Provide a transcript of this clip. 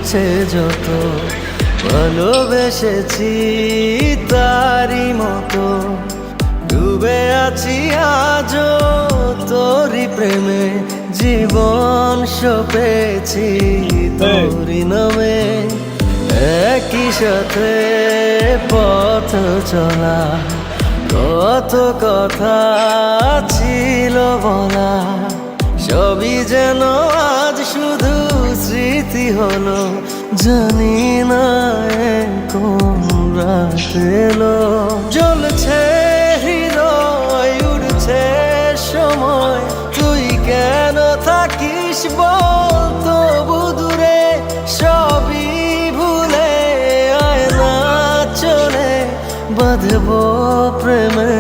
ঘুরছে যত, ভালোবেসেছি তারই মতো, ডুবে আছি আজও তোরই প্রেমে, জীবন সপেছি তোরই নামে। একই সাথে পথ চলা, কত কথা ছিল বলা, সবই যেন আজ শুধু স্মৃতি হলো। জানি না কোন রাত এলো, জ্বলছে হৃদয়, উড়ছে সময়, তুই কেন থাকিস বল তবু দূরে, সবই ভুলে আয় না চলে, বাঁধবো প্রেমে